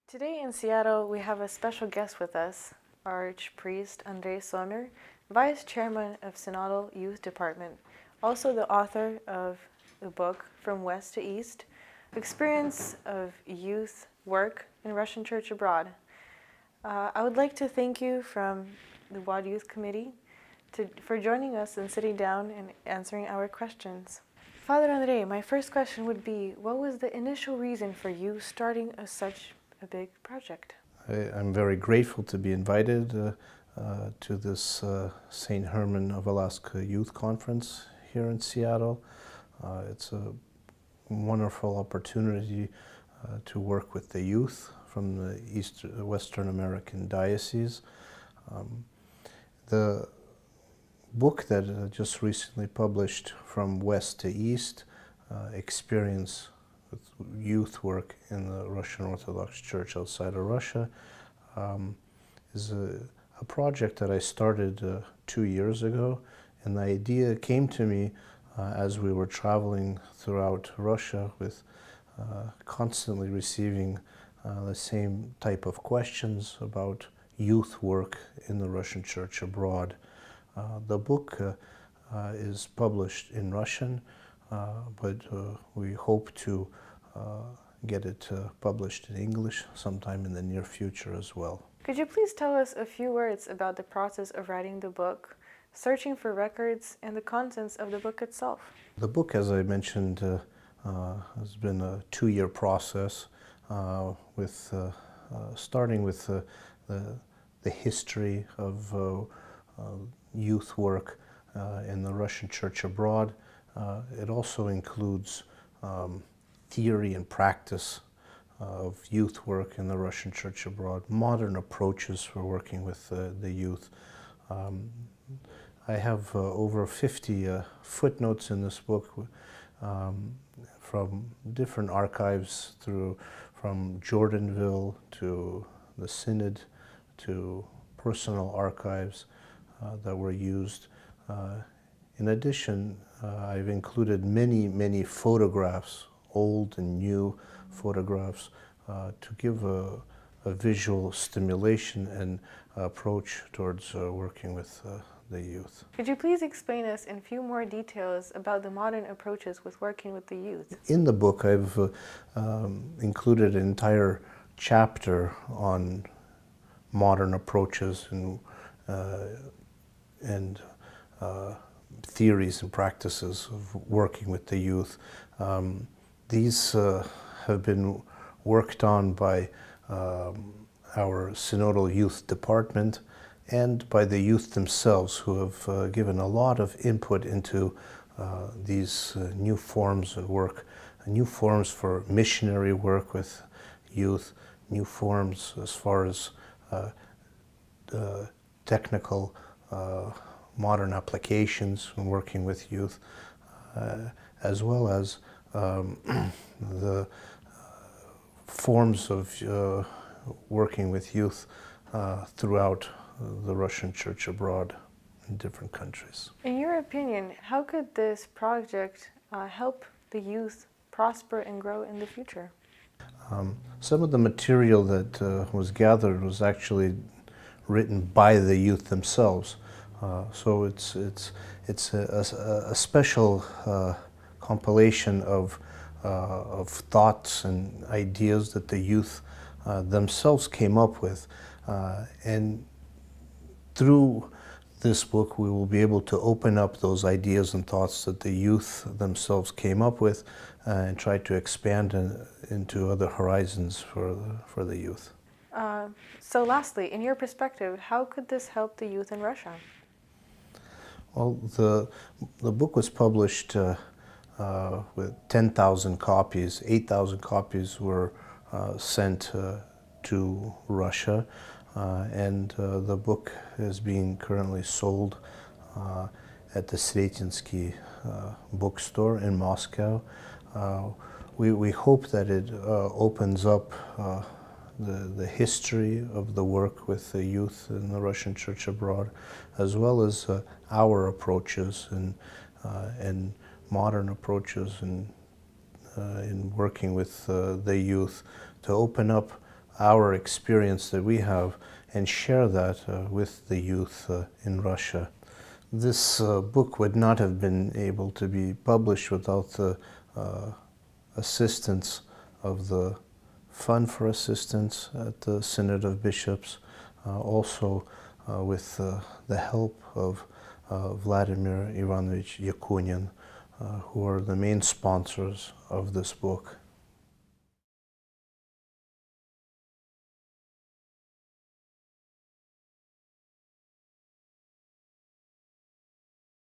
Today in Seattle, we have a special guest with us, Archpriest Andrei Sommer, Vice Chairman of Synodal Youth Department, also the author of the book From West to East, Experience of Youth Work in Russian Church Abroad. I would like to thank you from the WAD Youth Committee for joining us and sitting down and answering our questions. Father Andrei, my first question would be, what was the initial reason for you starting such a big project? I'm very grateful to be invited to this St. Herman of Alaska Youth Conference here in Seattle. It's a wonderful opportunity to work with the youth from the Western American diocese. The book that I just recently published, From West to East, Experience with Youth Work in the Russian Orthodox Church outside of Russia, is a project that I started 2 years ago, and the idea came to me as we were traveling throughout Russia with constantly receiving the same type of questions about youth work in the Russian Church abroad. The book is published in Russian, but we hope to get it published in English sometime in the near future as well. Could you please tell us a few words about the process of writing the book, searching for records, and the contents of the book itself? The book, as I mentioned, has been a 2-year process with starting with the history of youth work in the Russian Church abroad. It also includes theory and practice of youth work in the Russian Church abroad, modern approaches for working with the youth. I have over 50 footnotes in this book from different archives from Jordanville to the Synod to personal archives that were used. In addition, I've included many photographs, old and new photographs, to give a visual stimulation and approach towards working with the youth. Could you please explain us in a few more details about the modern approaches with working with the youth? In the book, I've included an entire chapter on modern approaches and theories and practices of working with the youth. These have been worked on by our Synodal Youth Department and by the youth themselves, who have given a lot of input into these new forms of work, new forms for missionary work with youth, new forms as far as technical modern applications when working with youth, as well as the forms of working with youth throughout the Russian Church abroad in different countries. In your opinion, how could this project help the youth prosper and grow in the future? Some of the material that was gathered was actually written by the youth themselves. So it's a special compilation of thoughts and ideas that the youth themselves came up with, and through this book we will be able to open up those ideas and thoughts that the youth themselves came up with and try to expand into other horizons for the youth. So lastly, in your perspective, how could this help the youth in Russia? Well, the book was published with 10,000 copies. 8,000 copies were sent to Russia, and the book is being currently sold at the Sretinsky bookstore in Moscow. We hope that it opens up the history of the work with the youth in the Russian Church abroad, as well as our approaches and modern approaches in working with the youth, to open up our experience that we have and share that with the youth in Russia. This book would not have been able to be published without the assistance of the Fund for Assistance at the Synod of Bishops, also with the help of Vladimir Ivanovich Yakunin, who are the main sponsors of this book.